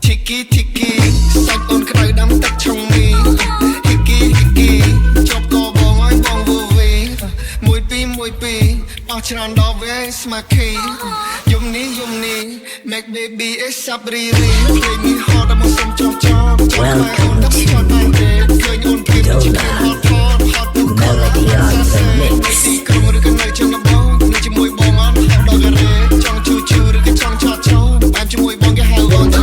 Tiki tiki សាច់អូនក្តៅដាំទឹកឆុងមី Hiki hiki ជាប់កបងឲ្យបងវវេមួយពីរអស់ច្រើនដល់វេស្មាខីយំនេះ Make baby it's up really play me hard មកសុំចោះចោលអូនដល់ចោលតែឃើញអូនគេជាគេ hot Melody on the mix ក្រុមឬក៏នៅtrongបងនៅជាមួយបងអត់ហៅដល់ការ៉េចង់ជូឬក៏ចង់ចោលចោលបានជាមួយបងគេហៅអូនទៅ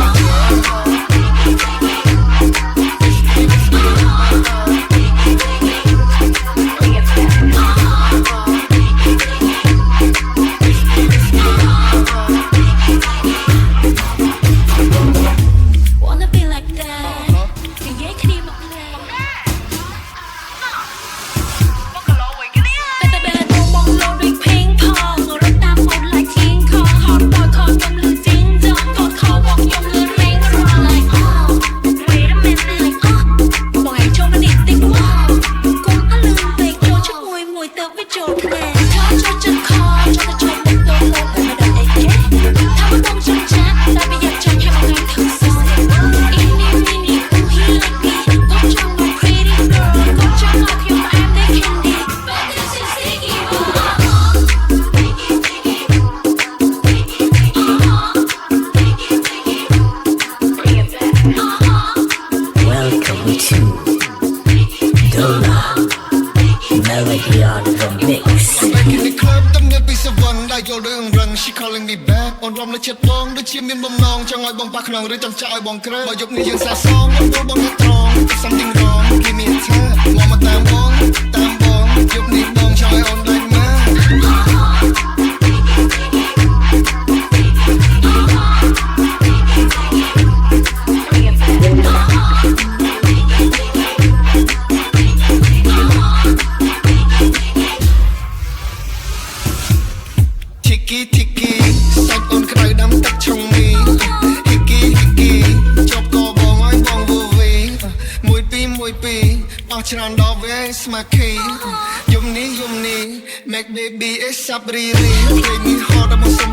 Melody on the mix Back in the club តំងើពីសវណ្ណដែលយល់រឿងរឹង She calling me back អូនរំលើចិត្តបងដូចជាមានបំណងចង់ឲ្យបងប៉ះខ្នងឬចង់ចាក់ឲ្យបងក្រើបើយប់នេះយើងសាសងបងទៅត្រង់ Something wrong give me a tap មកតាមបងយប់នេះបងចង់ឲ្យអូនដូចមកTiki សាច់អូនក្តៅដាំទឹកឆុងមី Hiki hiki ជាប់កបងឲ្យបងវវេមួយពីរអស់ច្រើនដល់វេស្មាខីយំនេះ Make baby it's up really play me hard មកសុំ